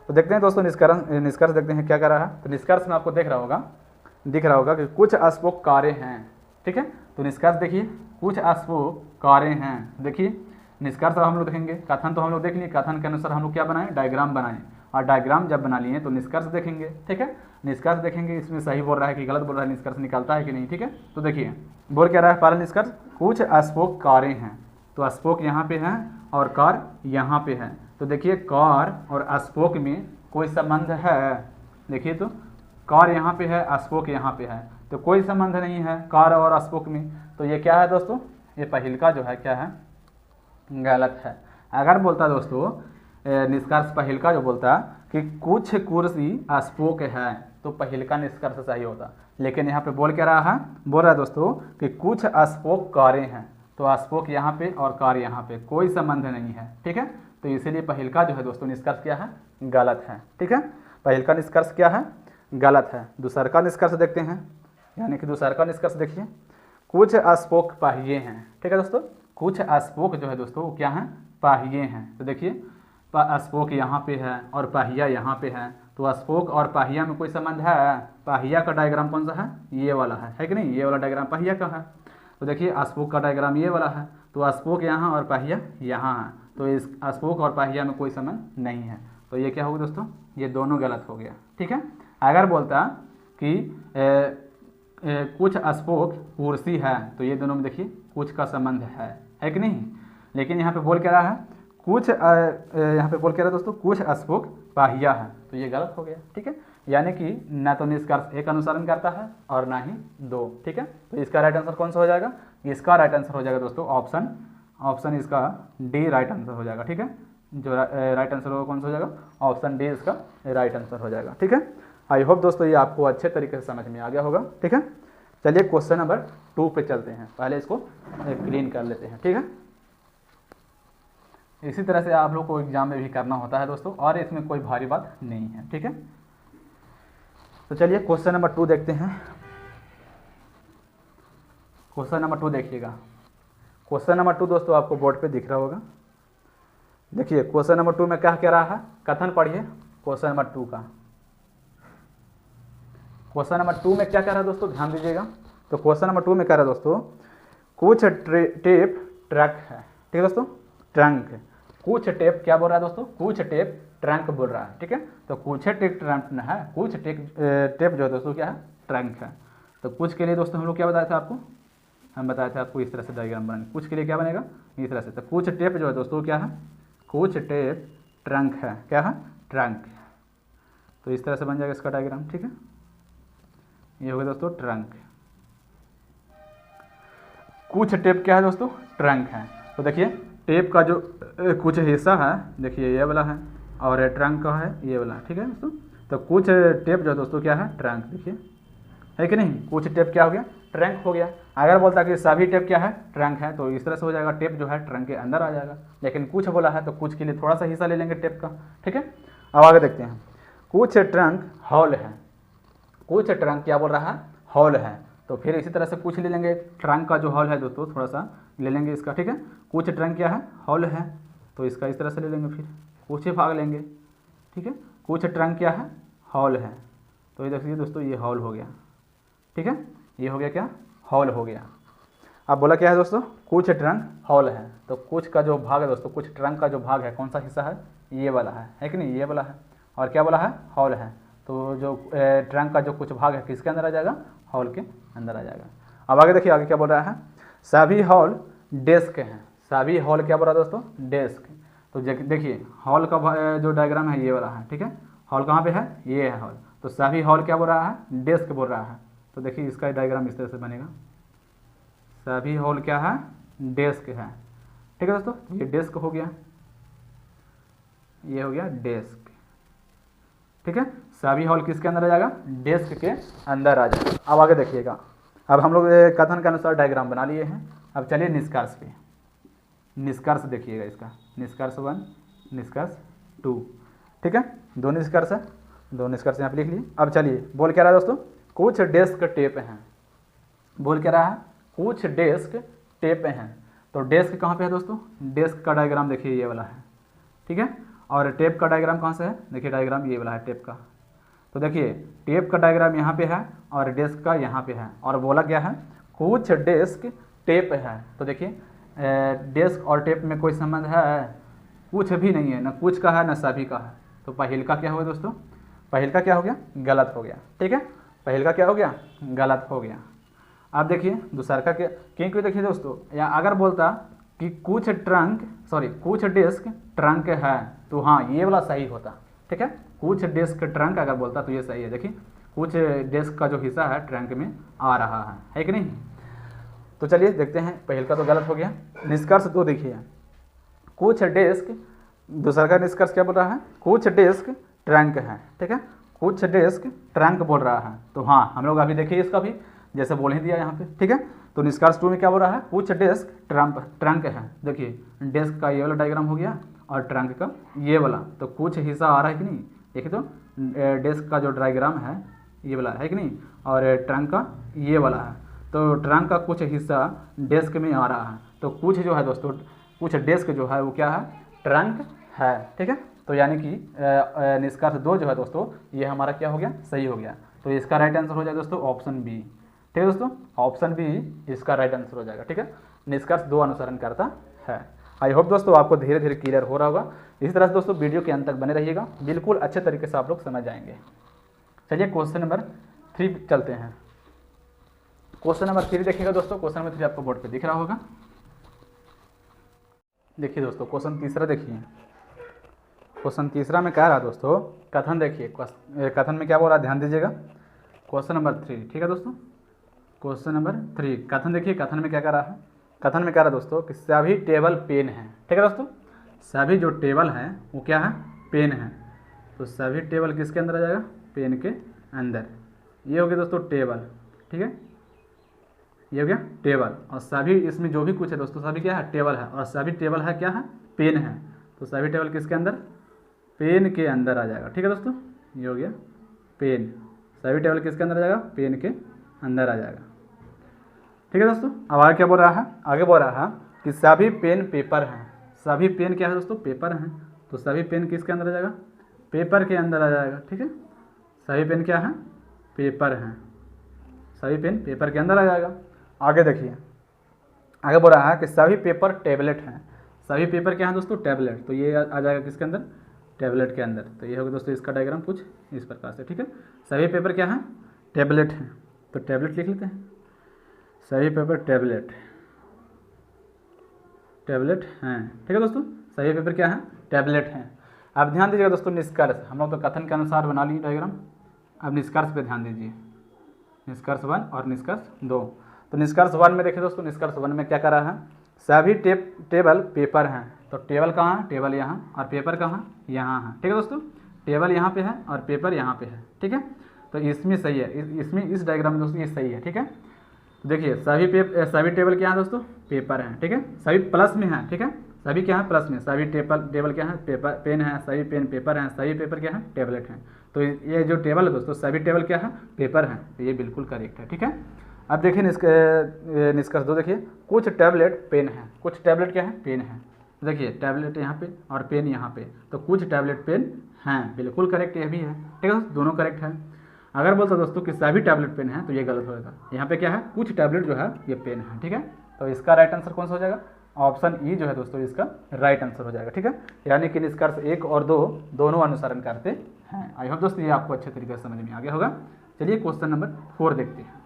तो देखते हैं दोस्तों निष्कर्ष देखते हैं क्या कर रहा है। तो निष्कर्ष में आपको दिख रहा होगा कि कुछ अस्पोक कार्य हैं, ठीक है। तो निष्कर्ष देखिए, कुछ अस्पोक कार्य हैं। देखिए निष्कर्ष हम लोग देखेंगे, कथन तो हम लोग देख लिए, कथन के अनुसार हम लोग क्या बनाएं, डायग्राम बनाएं। और डायग्राम जब बना लिए तो निष्कर्ष देखेंगे, ठीक है। निष्कर्ष देखेंगे इसमें सही बोल रहा है कि गलत बोल रहा है, निष्कर्ष निकलता है कि नहीं, ठीक है। तो देखिए बोल क्या रहा है, पहला निष्कर्ष कुछ अस्पोक कार्य हैं। तो अस्पोक यहाँ पे हैं और कार यहाँ पे है। तो देखिए कार और अस्पोक में कोई संबंध है, देखिए तो कार यहाँ पे है, अस्पोक यहाँ पे है, तो कोई संबंध नहीं है कार और अस्पोक में। तो ये क्या है दोस्तों, ये पहिलका जो है क्या है, गलत है। अगर बोलता दोस्तों निष्कर्ष पहिलका जो बोलता कि कुछ कुर्सी अस्पोक है तो पहिलका निष्कर्ष सही होता, लेकिन यहाँ पे बोल क्या रहा है, बोल रहा है दोस्तों कि कुछ अस्पोक कार्य हैं। तो अस्पोक यहाँ पे और कार्य यहाँ पे कोई संबंध नहीं है, ठीक है। तो इसीलिए पहिलका जो है दोस्तों निष्कर्ष क्या है, गलत है, ठीक है। पहिलका निष्कर्ष क्या है, गलत है। दूसर का निष्कर्ष देखते हैं, यानी कि दूसर का निष्कर्ष देखिए, कुछ अस्पोक पहिए हैं, ठीक है दोस्तों। कुछ अस्पोक जो है दोस्तों वो क्या है, पहिए हैं। तो देखिए स्पोक यहाँ पे है और पहिया यहाँ पे है, तो स्पोक और पहिया में कोई संबंध है? पहिया का डायग्राम कौन सा है? ये वाला है कि नहीं? ये वाला डायग्राम पहिया का है। तो देखिए स्पोक का डायग्राम ये वाला है, तो स्पोक यहाँ और पहिया यहाँ है, तो इस स्पोक और पहिया में कोई संबंध नहीं है। तो ये क्या होगा दोस्तों? ये दोनों गलत हो गया। ठीक है। अगर बोलता कि कुछ स्पोक कुर्सी है, तो ये दोनों में देखिए कुछ का संबंध है कि नहीं? लेकिन यहाँ पे बोल क्या रहा है? कुछ यहाँ पे बोल क्या रहा है दोस्तों? कुछ स्पोक पहिया है, तो ये गलत हो गया। ठीक है। यानी कि ना तो निष्कर्ष एक अनुसरण करता है और ना ही दो। ठीक है। तो इसका राइट आंसर कौन सा हो जाएगा? इसका राइट आंसर हो जाएगा दोस्तों ऑप्शन इसका डी राइट आंसर हो जाएगा। ठीक है। जो राइट आंसर होगा कौन सा हो जाएगा? ऑप्शन डी इसका राइट आंसर हो जाएगा। ठीक है। आई होप दोस्तों ये आपको अच्छे तरीके से समझ में आ गया होगा। ठीक है। चलिए क्वेश्चन नंबर 2 पे चलते हैं। पहले इसको क्लीन कर लेते हैं। ठीक है। इसी तरह से आप लोग को एग्जाम में भी करना होता है दोस्तों, और इसमें कोई भारी बात नहीं है। ठीक है। तो चलिए क्वेश्चन नंबर 2 देखते हैं। क्वेश्चन नंबर 2 देखिएगा। क्वेश्चन नंबर 2 दोस्तों आपको बोर्ड पे दिख रहा होगा। देखिए क्वेश्चन नंबर 2 में क्या कह रहा है? कथन पढ़िए क्वेश्चन नंबर 2 का। क्वेश्चन नंबर 2 में क्या कह रहा है दोस्तों? ध्यान दीजिएगा। तो क्वेश्चन नंबर 2 में कह रहा है दोस्तों, कुछ टेप ट्रक है। ठीक है दोस्तों, ट्रंक। कुछ टेप क्या बोल रहा है दोस्तों? कुछ टेप ट्रंक बोल रहा है। ठीक है। तो कुछ टेप ट्रंक है, कुछ टेप जो है दोस्तों क्या है? ट्रंक है। तो कुछ के लिए दोस्तों हम लोग क्या बताया था आपको? हम बताया था आपको इस तरह से डायग्राम बनाएंगे। कुछ के लिए क्या बनेगा? इस तरह से। तो कुछ टेप जो है दोस्तों क्या है? कुछ टेप ट्रंक है। क्या है? ट्रंक। तो इस तरह से बन जाएगा इसका डायग्राम। ठीक है। ये हो गया दोस्तों ट्रंक। कुछ टेप क्या है दोस्तों? ट्रंक है। तो देखिए टेप का जो कुछ हिस्सा है, देखिए ये वाला है, और ट्रंक का है ये वाला। ठीक है दोस्तों। तो कुछ टेप जो है दोस्तों क्या है? ट्रंक। देखिए है कि नहीं? कुछ टेप क्या हो गया? ट्रंक हो गया। अगर बोलता कि सभी टेप क्या है? ट्रंक है, तो इस तरह से हो जाएगा, टेप जो है ट्रंक के अंदर आ जाएगा। लेकिन कुछ बोला है तो कुछ के लिए थोड़ा सा हिस्सा ले लेंगे टेप का। ठीक है। अब आगे देखते हैं। कुछ ट्रंक हॉल है। कुछ ट्रंक क्या बोल रहा है? हॉल है। तो फिर इसी तरह से कुछ ले लेंगे, ट्रंक का जो हॉल है दोस्तों थोड़ा सा ले लेंगे इसका। ठीक है। कुछ ट्रंक क्या है? हॉल है, तो इसका इस तरह से ले लेंगे, फिर कुछ ही भाग लेंगे। ठीक है। कुछ ट्रंक क्या है? हॉल है। तो ये देखिए दोस्तों ये हॉल हो गया। ठीक है। ये हो गया क्या? हॉल हो गया। अब बोला क्या है दोस्तों? कुछ ट्रंक हॉल है। तो कुछ का जो भाग है दोस्तों, कुछ ट्रंक का जो भाग है कौन सा हिस्सा है? ये वाला है कि नहीं? ये वाला है। और क्या बोला है? हॉल है। तो जो ट्रंक का जो कुछ भाग है किसके अंदर आ जाएगा? हॉल के अंदर आ जाएगा। अब आगे देखिए, आगे क्या बोल रहा है? सभी हॉल डेस्क हैं। सभी हॉल क्या बोल रहा है दोस्तों? डेस्क। तो देखिए हॉल का जो डायग्राम है ये वाला है। ठीक है। हॉल कहाँ पे है? ये है हॉल। तो सभी हॉल क्या बोल रहा है? डेस्क बोल रहा है। तो देखिए इसका डायग्राम इस तरह से बनेगा। सभी हॉल क्या है? डेस्क है। ठीक है दोस्तों। ये डेस्क हो गया, ये हो गया डेस्क। ठीक है। सभी हॉल किसके अंदर आ जाएगा? डेस्क के अंदर आ जाएगा। अब आगे देखिएगा। अब हम लोग कथन के अनुसार डायग्राम बना लिए हैं। अब चलिए निष्कर्ष पे। निष्कर्ष देखिएगा इसका। निष्कर्ष 1, निष्कर्ष 2। ठीक है। दो निष्कर्ष है, दो निष्कर्ष यहाँ पे लिख लिए। अब चलिए बोल क्या रहा है दोस्तों? कुछ डेस्क टेप हैं। बोल क्या रहा है? कुछ डेस्क टेप हैं। तो डेस्क कहाँ पे है दोस्तों? डेस्क का डायग्राम देखिए ये वाला है। ठीक है। और टेप का डायग्राम कहाँ से है? देखिए डायग्राम ये वाला है टेप का। तो देखिए टेप का डायग्राम यहाँ पे है और डेस्क का यहाँ पे है। और बोला क्या है? कुछ डेस्क टेप है। तो देखिए डेस्क और टेप में कोई संबंध है? कुछ भी नहीं है, ना कुछ का है ना सभी का है। तो पहल का क्या हो गया दोस्तों? पहल का क्या हो गया? गलत हो गया। ठीक है। पहल का क्या हो गया? गलत हो गया। अब देखिए दूसरा का क्या? क्योंकि देखिए दोस्तों या अगर बोलता कि कुछ कुछ डेस्क ट्रंक है, तो हाँ ये वाला सही होता। ठीक है। कुछ डेस्क ट्रंक अगर बोलता तो ये सही है। देखिए कुछ डेस्क का जो हिस्सा है ट्रंक में आ रहा है कि नहीं? तो चलिए देखते हैं। पहल का तो गलत हो गया। निष्कर्ष 2 देखिए। कुछ डेस्क, दूसरा का निष्कर्ष क्या बोल रहा है? कुछ डेस्क ट्रंक है। ठीक है। कुछ डेस्क ट्रंक बोल रहा है। तो हाँ हम लोग अभी देखिए इसका भी जैसे बोल ही दिया यहाँ पे। ठीक है। तो निष्कर्ष 2 में क्या बोल रहा है? कुछ डेस्क ट्रंक है। देखिए डेस्क का ये वाला डायग्राम हो गया और ट्रंक का ये वाला। तो कुछ हिस्सा आ रहा है कि नहीं? देखिए तो डेस्क का जो डायग्राम है ये वाला है कि नहीं, और ट्रंक का ये वाला है। तो ट्रंक का कुछ हिस्सा डेस्क में आ रहा है। तो कुछ जो है दोस्तों कुछ डेस्क जो है वो क्या है, ट्रंक है। ठीक है, तो यानी कि निष्कर्ष 2 जो है दोस्तों ये हमारा क्या हो गया, सही हो गया। तो इसका राइट आंसर हो जाएगा दोस्तों ऑप्शन बी। ठीक है दोस्तों, ऑप्शन बी इसका राइट आंसर हो जाएगा। ठीक है, निष्कर्ष 2 अनुसरण करता है। आई होप दोस्तों आपको धीरे धीरे क्लियर हो रहा होगा। इसी तरह से दोस्तों वीडियो के अंत तक बने रहिएगा, बिल्कुल अच्छे तरीके से आप लोग समझ जाएंगे। चलिए क्वेश्चन नंबर 3 चलते हैं। क्वेश्चन नंबर 3 देखिएगा दोस्तों, क्वेश्चन नंबर 3 आपको बोर्ड पे दिख रहा होगा। देखिए दोस्तों क्वेश्चन तीसरा देखिए, क्वेश्चन तीसरा में कह रहा दोस्तों कथन, देखिए कथन में क्या बोल रहा है, ध्यान दीजिएगा। क्वेश्चन नंबर 3, ठीक है दोस्तों, क्वेश्चन नंबर 3 कथन देखिए, कथन में क्या कह रहा है, कथन में कह रहा है दोस्तों कि सभी टेबल पेन हैं। ठीक है दोस्तों, सभी जो टेबल हैं वो क्या है, पेन है। तो सभी टेबल किसके अंदर आ जाएगा, पेन के अंदर। ये हो गया दोस्तों टेबल। ठीक है, ये हो गया टेबल, और सभी इसमें जो भी कुछ है दोस्तों सभी क्या है, टेबल है, और सभी टेबल है क्या है, पेन है। तो सभी टेबल किसके अंदर, पेन के अंदर आ जाएगा। ठीक है दोस्तों, ये हो गया पेन, सभी टेबल किसके अंदर आ जाएगा, पेन के अंदर आ जाएगा। ठीक है दोस्तों, अब आगे क्या बोल रहा है, आगे बोल रहा है कि सभी पेन पेपर हैं। सभी पेन क्या है दोस्तों, पेपर हैं। तो सभी पेन किसके अंदर आ जाएगा, पेपर के अंदर आ जाएगा। ठीक है, सभी पेन क्या है, पेपर हैं, सभी पेन पेपर के अंदर आ जाएगा। आगे देखिए, आगे बोल रहा है कि सभी पेपर टेबलेट हैं। सभी पेपर क्या है दोस्तों, टैबलेट। तो ये आ जाएगा किसके अंदर, टैबलेट के अंदर। तो ये होगा दोस्तों इसका डायग्राम कुछ इस प्रकार से। ठीक है, सभी पेपर क्या है, टैबलेट हैं। तो टैबलेट लिख लेते हैं, सभी पेपर टैबलेट, टैबलेट हैं। ठीक है दोस्तों, सभी पेपर क्या है, टैबलेट हैं। अब ध्यान दीजिएगा दोस्तों निष्कर्ष, हम लोग तो कथन के अनुसार बना लिए डायग्राम। अब निष्कर्ष पे ध्यान दीजिए, निष्कर्ष 1 और निष्कर्ष 2। तो निष्कर्ष 1 में देखिए दोस्तों, निष्कर्ष 1 में क्या कर रहा है, सभी टेबल पेपर हैं। तो टेबल कहाँ है, टेबल यहाँ, और पेपर कहाँ, यहाँ है। ठीक है दोस्तों, टेबल यहाँ पे है और पेपर यहाँ पे है। ठीक है, तो इसमें सही है, इसमें इस डायग्राम में दोस्तों ये सही है। ठीक है, तो देखिए सभी टेबल क्या है दोस्तों, पेपर हैं। ठीक है, सभी प्लस में है। ठीक है, सभी क्या है, प्लस में। सभी टेबल क्या है, पेपर पेन है, सभी पेन पेपर हैं, सभी पेपर क्या है, टैबलेट हैं। तो ये जो टेबल है दोस्तों, सभी टेबल क्या है, पेपर हैं। तो ये बिल्कुल करेक्ट है। ठीक है, अब देखिए निष्कर्ष 2 देखिए, कुछ टैबलेट पेन है। कुछ टैबलेट क्या है, पेन है। देखिए टैबलेट यहाँ पे और पेन यहाँ पे, तो कुछ टैबलेट पेन हैं, बिल्कुल करेक्ट ये भी है। ठीक है, दोनों करेक्ट है। अगर बोलते दोस्तों कि सभी टैबलेट पेन है तो ये गलत होगा। यहाँ पे क्या है, कुछ टैबलेट जो है ये पेन है। ठीक है, तो इसका राइट आंसर कौन सा हो जाएगा, ऑप्शन ई जो है दोस्तों इसका राइट आंसर हो जाएगा। ठीक है, यानी कि निष्कर्ष 1 और 2 दोनों अनुसरण करते हैं। आई होप दोस्तों ये आपको अच्छे तरीके से समझ में आ गया होगा। चलिए क्वेश्चन नंबर 4 देखते हैं।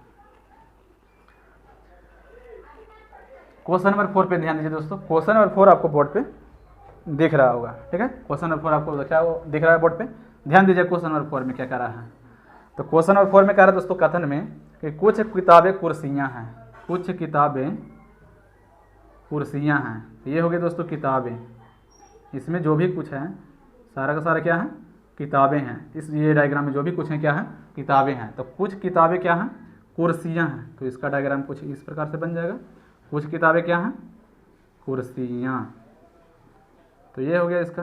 क्वेश्चन नंबर 4 पे ध्यान दीजिए दोस्तों, क्वेश्चन नंबर 4 आपको बोर्ड पे दिख रहा होगा। ठीक है, क्वेश्चन नंबर 4 आपको दिख रहा है बोर्ड पे। ध्यान दीजिए क्वेश्चन नंबर 4 में क्या कर रहा है। तो क्वेश्चन नंबर 4 में कह रहा है दोस्तों कथन में कि कुछ किताबें कुर्सियाँ हैं। कुछ किताबें कुर्सियाँ हैं। तो ये हो गई दोस्तों किताबें, इसमें जो भी कुछ है सारा का सारा क्या है, किताबें हैं। इस ये डायग्राम में जो भी कुछ है क्या है, किताबें हैं। तो कुछ किताबें क्या हैं, कुर्सियाँ हैं। तो इसका डायग्राम कुछ इस प्रकार से बन जाएगा, कुछ किताबें क्या हैं, कुर्सियाँ। तो ये हो गया इसका,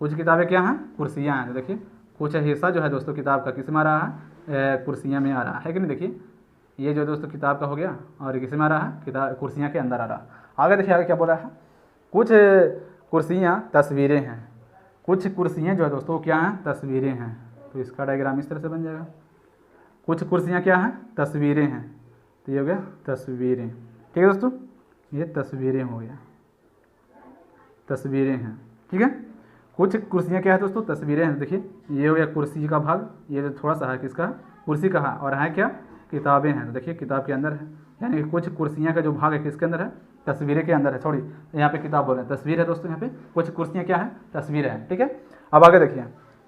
कुछ किताबें क्या हैं, कुर्सियाँ हैं। तो देखिए कुछ हिस्सा जो है दोस्तों किताब का किस में आ रहा है, कुर्सियाँ में आ रहा है कि नहीं। देखिए ये जो दोस्तों किताब का हो गया, और किस में आ रहा है, किताब कुर्सियाँ के अंदर आ रहा है। आगे देखिए आगे क्या बोला है, कुछ कुर्सियाँ तस्वीरें हैं। कुछ कुर्सियाँ जो है दोस्तों क्या हैं, तस्वीरें हैं। तो इसका डायग्राम इस तरह से बन जाएगा, कुछ कुर्सियाँ क्या हैं, तस्वीरें हैं। तो ये हो गया तस्वीरें। ठीक है दोस्तों, ये तस्वीरें हो गया, तस्वीरें हैं। ठीक है, कुछ कुर्सियाँ क्या है दोस्तों, तस्वीरें हैं। देखिए ये हो गया कुर्सी का भाग, ये जो थोड़ा सा है किसका, कुर्सी का है, और है क्या, किताबें हैं। तो देखिए किताब के अंदर है, यानी कि कुछ कुर्सियाँ का जो भाग है किसके अंदर है, तस्वीरें के अंदर है। सॉरी यहाँ पे किताब बोल रहे हैं, तस्वीर है दोस्तों। यहाँ पे कुछ कुर्सियाँ क्या है, तस्वीर है। ठीक है, अब आगे देखिए,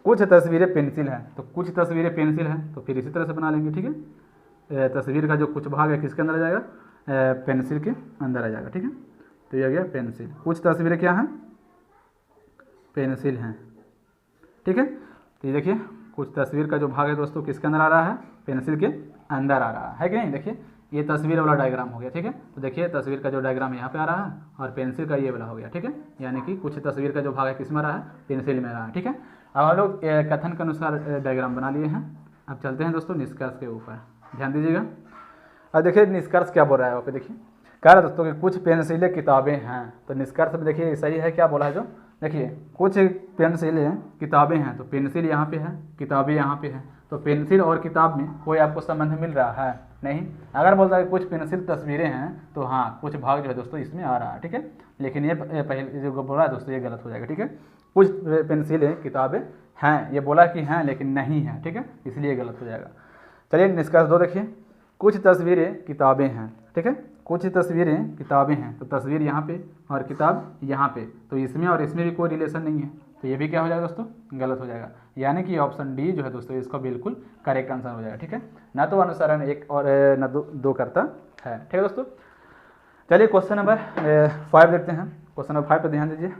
कुछ तस्वीरें पेंसिल हैं। तो कुछ तस्वीरें पेंसिल हैं, तो फिर इसी तरह से बना लेंगे। ठीक है, तस्वीर का जो कुछ भाग है किसके अंदर आ जाएगा, पेंसिल के अंदर आ जाएगा। ठीक है, तो ये आ गया पेंसिल। कुछ तस्वीरें क्या हैं, पेंसिल हैं। ठीक है, तो ये देखिए कुछ तस्वीर का जो भाग है दोस्तों किसके अंदर आ रहा है, पेंसिल के अंदर आ रहा है कि नहीं। देखिए ये तस्वीर वाला डायग्राम हो गया। ठीक है, तो देखिए तस्वीर का जो डायग्राम यहाँ पे आ रहा है, और पेंसिल का ये वाला हो गया। ठीक है, यानी कि कुछ तस्वीर का जो भाग है किस में आ रहा है, पेंसिल में आ रहा है। ठीक है, अब हम लोग कथन के अनुसार डायग्राम बना लिए हैं। अब चलते हैं दोस्तों निष्कर्ष के ऊपर, ध्यान दीजिएगा। अब देखिए निष्कर्ष क्या बोल रहा है वहाँ पे, देखिए कह रहा दोस्तों कि कुछ पेंसिलें किताबें हैं, तो निष्कर्ष में देखिए सही है क्या बोला है जो, देखिए कुछ पेंसिलें किताबें हैं, तो पेंसिल यहाँ पे है, किताबें यहाँ पे है, तो पेंसिल और किताब में कोई आपको संबंध मिल रहा है नहीं। अगर बोलता है कुछ पेंसिल तस्वीरें हैं, तो हाँ कुछ भाग जो है दोस्तों इसमें आ रहा है, ठीक है। लेकिन ये पहले जो बोला है दोस्तों ये गलत हो जाएगा, ठीक है। कुछ पेंसिलें किताबें हैं, ये बोला कि हैं लेकिन नहीं है, ठीक है, इसलिए गलत हो जाएगा। चलिए निष्कर्ष 2 देखिए, कुछ तस्वीरें किताबें हैं, ठीक है, कुछ तस्वीरें किताबें हैं, तो तस्वीर यहाँ पे और किताब यहाँ पे, तो इसमें और इसमें भी कोई रिलेशन नहीं है, तो ये भी क्या हो जाएगा दोस्तों, गलत हो जाएगा। यानी कि ऑप्शन डी जो है दोस्तों इसका बिल्कुल करेक्ट आंसर हो जाएगा, ठीक है। ना तो अनुसरण 1 और न 2 करता है, ठीक है दोस्तों। चलिए क्वेश्चन नंबर 5 देखते हैं। क्वेश्चन नंबर 5 पर ध्यान दीजिए।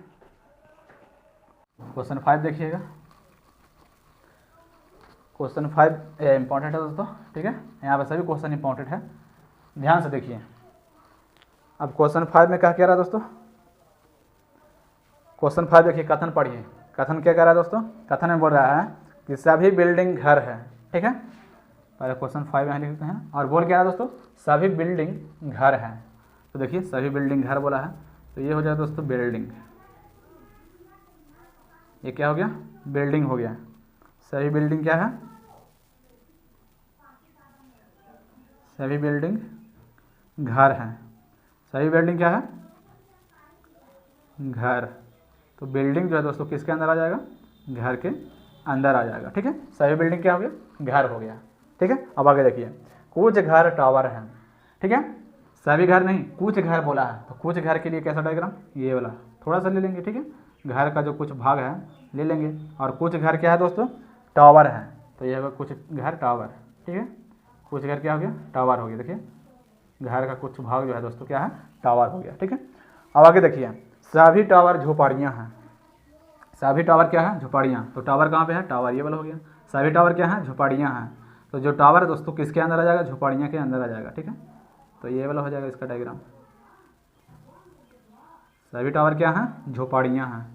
क्वेश्चन 5 देखिएगा। क्वेश्चन 5 इंपॉर्टेंट है दोस्तों, ठीक है, यहाँ पर सभी क्वेश्चन इंपॉर्टेंट है, ध्यान से देखिए। अब क्वेश्चन 5 में क्या कह रहा है दोस्तों, क्वेश्चन 5 देखिए, कथन पढ़िए। कथन क्या कह रहा है दोस्तों, कथन में बोल रहा है कि सभी बिल्डिंग घर है, ठीक है। पहले क्वेश्चन 5 यहाँ लिखते हैं, और बोल क्या रहा है दोस्तों, सभी बिल्डिंग घर है। तो देखिए सभी बिल्डिंग घर बोला है, तो ये हो जाएगा दोस्तों बिल्डिंग, ये क्या हो गया, बिल्डिंग हो गया। सभी बिल्डिंग क्या है, सभी बिल्डिंग घर हैं। सभी बिल्डिंग क्या है, घर, तो बिल्डिंग जो है दोस्तों किसके अंदर आ जाएगा, घर के अंदर आ जाएगा, ठीक है। सभी बिल्डिंग क्या हो गया, घर हो गया, ठीक है। अब आगे देखिए, कुछ घर टावर हैं, ठीक है, सभी घर नहीं, कुछ घर बोला है, तो कुछ घर के लिए कैसा डायग्राम, ये वाला थोड़ा सा ले लेंगे, ठीक है, घर का जो कुछ भाग है ले लेंगे, और कुछ घर क्या है दोस्तों, टावर है, तो ये होगा कुछ घर टावर, ठीक है। कुछ घर क्या हो गया, टावर हो गया, देखिए घर का कुछ भाग जो है दोस्तों क्या है, टावर हो गया, ठीक है। अब आगे देखिए, सभी टावर झोपड़ियाँ हैं। सभी टावर क्या है, झोपड़ियाँ, तो टावर कहाँ पे है, टावर ये वाला हो गया। सभी टावर क्या है, झोपड़ियाँ हैं, तो जो टावर है दोस्तों किसके अंदर आ जाएगा, झोपड़ियाँ के अंदर आ जाएगा, ठीक है। तो ये वाला हो जाएगा इसका डायग्राम। सभी टावर क्या हैं, झोपड़ियाँ हैं,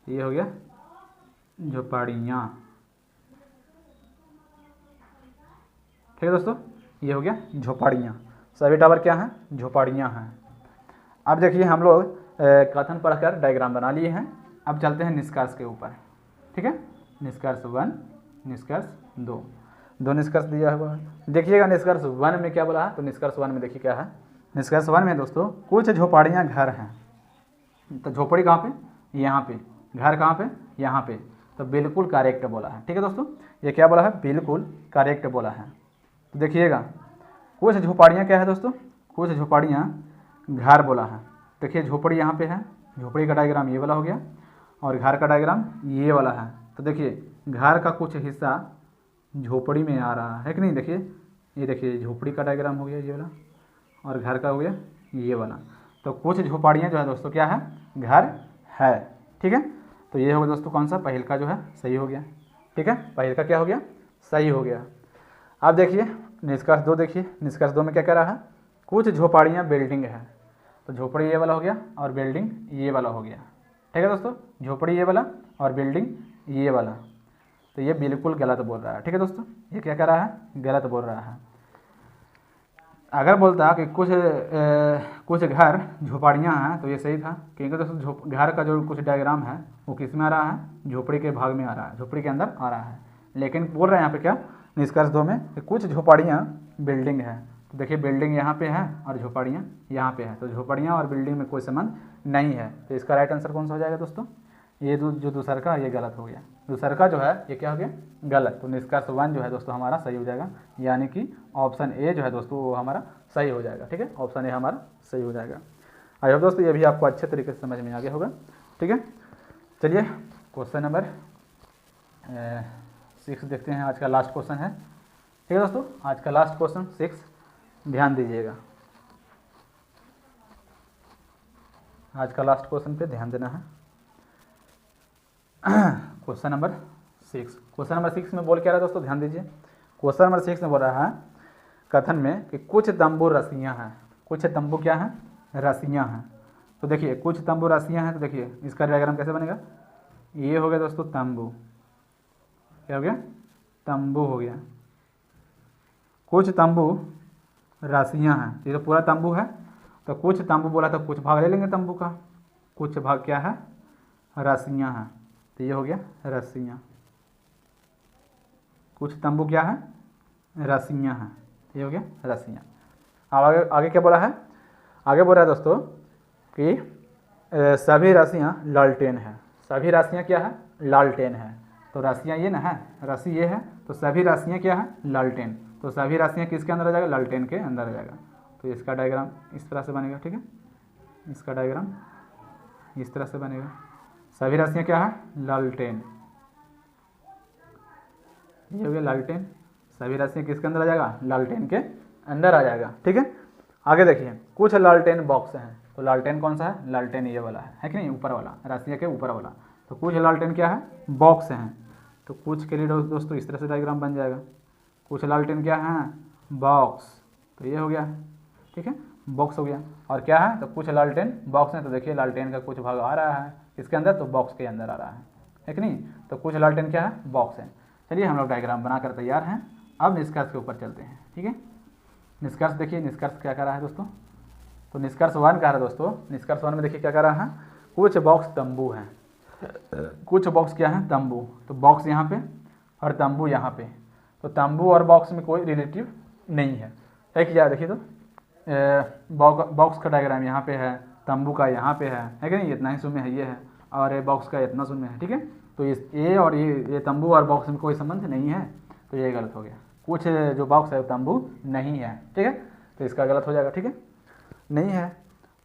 ये हो गया झोपड़ियाँ, ठीक है दोस्तों, ये हो गया झोपड़ियाँ। सभी टावर क्या हैं, झोपड़ियाँ हैं। अब देखिए हम लोग कथन पढ़कर डायग्राम बना लिए हैं, अब चलते हैं निष्कर्ष के ऊपर, ठीक है। निष्कर्ष 1, निष्कर्ष 2, दो निष्कर्ष दिया हुआ है। देखिएगा निष्कर्ष 1 में क्या बोला है, तो निष्कर्ष 1 में देखिए क्या है। निष्कर्ष 1 में दोस्तों कुछ झोपड़ियाँ घर हैं, तो झोपड़ी कहाँ पे, यहाँ पे, घर कहाँ पे, यहाँ पे, तो बिल्कुल करेक्ट बोला है, ठीक है दोस्तों। ये क्या बोला है, बिल्कुल करेक्ट बोला है। तो देखिएगा कुछ झोपड़ियाँ क्या है दोस्तों, कुछ झोपड़ियाँ घर बोला है। देखिए झोपड़ी यहाँ पे है, झोपड़ी का डायग्राम ये वाला हो गया, और घर का डायग्राम ये वाला है। तो देखिए घर का कुछ हिस्सा झोपड़ी में आ रहा है कि नहीं, देखिए ये देखिए झोपड़ी का डायग्राम हो गया ये वाला, और घर का हो गया ये वाला। तो कुछ झोपड़ियाँ जो है दोस्तों क्या है, घर है, ठीक है। तो ये होगा दोस्तों कौन सा, पहल का जो है सही हो गया, ठीक है, पहल का क्या हो गया, सही हो गया। अब देखिए निष्कर्ष 2 देखिए, निष्कर्ष 2 में क्या कह रहा है, कुछ झोपड़ियाँ बिल्डिंग है, तो झोपड़ी ये वाला हो गया और बिल्डिंग ये वाला हो गया, ठीक है दोस्तों, झोपड़ी ये वाला और बिल्डिंग ये वाला। तो ये बिल्कुल गलत बोल रहा है, ठीक है दोस्तों, ये क्या कह रहा है, गलत बोल रहा है। अगर बोलता कि कुछ घर झोपड़ियाँ हैं तो ये सही था, क्योंकि दोस्तों घर का जो कुछ डायग्राम है वो किस में आ रहा है, झोपड़ी के भाग में आ रहा है, झोपड़ी के अंदर आ रहा है। लेकिन बोल रहे हैं यहाँ पे क्या, निष्कर्ष 2 में कि कुछ झोपड़ियाँ बिल्डिंग है, तो देखिए बिल्डिंग यहाँ पे है और झोपड़ियाँ यहाँ पे है, तो झोपड़ियाँ और बिल्डिंग में कोई संबंध नहीं है। तो इसका राइट आंसर कौन सा हो जाएगा दोस्तों, ये जो दूसरा का ये गलत हो गया, दूसरा का जो है ये क्या हो गया, गलत। तो निष्कर्ष 1 जो है दोस्तों हमारा सही हो जाएगा, यानी कि ऑप्शन ए जो है दोस्तों वो हमारा सही हो जाएगा, ठीक है, ऑप्शन ए हमारा सही हो जाएगा। आई होप दोस्तों ये भी आपको अच्छे तरीके से समझ में आ गया होगा, ठीक है। चलिए क्वेश्चन नंबर 6 देखते हैं, आज का लास्ट क्वेश्चन है, ठीक है दोस्तों, आज का लास्ट क्वेश्चन 6, ध्यान दीजिएगा, आज का लास्ट क्वेश्चन पे ध्यान देना है। क्वेश्चन नंबर 6, क्वेश्चन नंबर 6 में बोल क्या रहा है दोस्तों, ध्यान दीजिए। क्वेश्चन नंबर 6 में बोल रहा है कथन में कि कुछ तंबू रस्सियाँ हैं, कुछ तंबू क्या हैं, रस्सियाँ हैं। तो देखिए कुछ तंबू रस्सियाँ हैं, तो देखिए इसका डायग्राम कैसे बनेगा, ये हो गया दोस्तों तंबू, क्या हो गया, तंबू हो गया। कुछ तंबू रस्सियाँ हैं, ये तो पूरा तंबू है, तो कुछ तंबू बोला तो कुछ भाग ले लेंगे तंबू का, कुछ भाग क्या है, रस्सियाँ हैं, तो ये हो गया रस्सियाँ। कुछ तंबू क्या है, रस्सियाँ हैं, ये हो गया रस्सियाँ। अब आगे आगे क्या बोला है, आगे बोल रहा है दोस्तों कि सभी राशियाँ लालटेन है। सभी राशियाँ क्या है, लालटेन है। तो राशियाँ ये ना है, राशि ये है, तो सभी राशियाँ क्या है, लालटेन। तो सभी राशियाँ किसके अंदर आ जाएगा, लालटेन के अंदर आ जाएगा। तो इसका डायग्राम इस तरह से बनेगा, ठीक है, इसका डायग्राम इस तरह से बनेगा। सभी राशियाँ क्या है, लालटेन, ये हो गया लालटेन। सभी राशियाँ किसके अंदर आ जाएगा, लालटेन के अंदर आ जाएगा, ठीक है। आगे देखिए, कुछ लालटेन बॉक्स हैं। तो लालटेन कौन सा है, लालटेन ये वाला है कि नहीं, ऊपर वाला, राशियाँ के ऊपर वाला। तो कुछ लालटेन क्या है, बॉक्स हैं। तो कुछ के लिए दोस्तों इस तरह से डायग्राम बन जाएगा। कुछ लालटेन क्या है, बॉक्स, तो ये हो गया, ठीक है, बॉक्स हो गया। और क्या है, तो कुछ लालटेन बॉक्स हैं। तो देखिए लालटेन का कुछ भाग आ रहा है इसके अंदर, तो बॉक्स के अंदर आ रहा है कि नहीं। तो कुछ लालटेन क्या है, बॉक्स है। चलिए हम लोग डायग्राम बनाकर तैयार हैं। अब निष्कर्ष के ऊपर चलते हैं, ठीक है। निष्कर्ष देखिए, निष्कर्ष क्या कर रहा है दोस्तों, तो निष्कर्ष 1 कह रहा है दोस्तों। निष्कर्ष 1 में देखिए क्या कर रहा है, कुछ बॉक्स तंबू हैं। कुछ बॉक्स क्या है, तंबू। तो बॉक्स यहाँ पे और तंबू यहाँ पे। तो तंबू और बॉक्स में कोई रिलेटिव नहीं है क्या, देखिए तो बॉक्स का डायग्राम यहाँ पे है, तंबू का यहाँ पे है कि नहीं, इतना ही शून्य है ये है, और बॉक्स का इतना शून्य है, ठीक है। तो ये और ये तंबू और बॉक्स में कोई संबंध नहीं है, तो ये गलत हो गया। कुछ जो बॉक्स है तंबू नहीं है, ठीक है, तो इसका गलत हो जाएगा, ठीक है, नहीं है।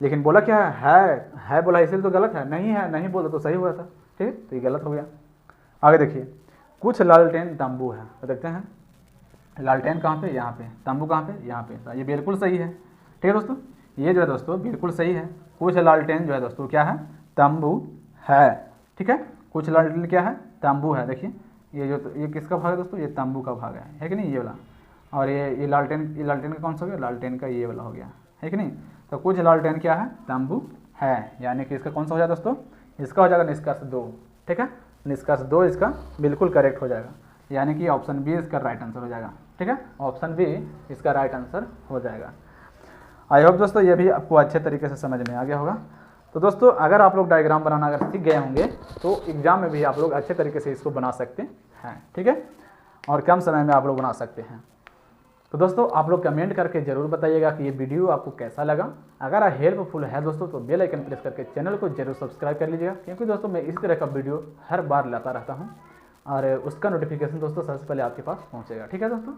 लेकिन बोला क्या है बोला, इसलिए तो गलत है, नहीं है नहीं बोला तो सही हुआ था, ठीक है, तो ये गलत हो गया। आगे देखिए, कुछ लालटेन तंबू है। तो देखते हैं लालटेन कहाँ पे, यहाँ पे, तंबू कहाँ पे, यहाँ पे। तो ये बिल्कुल सही है, ठीक है दोस्तों, ये जो है दोस्तों बिल्कुल सही है। कुछ लालटेन जो है दोस्तों क्या है, तंबू है, ठीक है। कुछ लालटेन क्या है, तंबू है। देखिए ये किसका भाग है दोस्तों, ये तंबू का भाग है कि नहीं, ये वाला। और ये लालटेन का कौन सा हो गया, लालटेन का ये वाला हो गया, है कि नहीं। तो कुछ लालटेन क्या है, तंबू है, यानी कि इसका कौन सा हो जाएगा दोस्तों, इसका हो जाएगा निष्कर्ष 2, ठीक है। निष्कर्ष 2 इसका बिल्कुल करेक्ट हो जाएगा, यानी कि ऑप्शन बी इसका राइट आंसर हो जाएगा, ठीक है। ऑप्शन बी इसका राइट आंसर हो जाएगा। आई होप दोस्तों ये भी आपको अच्छे तरीके से समझ में आ गया होगा। तो दोस्तों अगर आप लोग डायग्राम बनाना अगर सीख गए होंगे तो एग्जाम में भी आप लोग अच्छे तरीके से इसको बना सकते हैं, ठीक है, और कम समय में आप लोग बना सकते हैं। तो दोस्तों आप लोग कमेंट करके ज़रूर बताइएगा कि ये वीडियो आपको कैसा लगा। अगर हेल्पफुल है दोस्तों तो बेल आइकन प्रेस करके चैनल को जरूर सब्सक्राइब कर लीजिएगा, क्योंकि दोस्तों मैं इस तरह का वीडियो हर बार लाता रहता हूँ और उसका नोटिफिकेशन दोस्तों सबसे पहले आपके पास पहुँचेगा, ठीक है दोस्तों।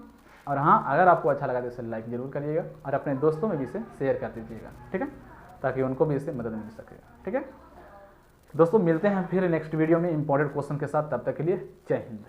और हाँ, अगर आपको अच्छा लगा तो इसे लाइक जरूर करिएगा और अपने दोस्तों में भी इसे शेयर कर दीजिएगा, ठीक है, ताकि उनको भी इससे मदद मिल सकेगा, ठीक है। दोस्तों मिलते हैं फिर नेक्स्ट वीडियो में इंपॉर्टेंट क्वेश्चन के साथ, तब तक के लिए जय हिंद।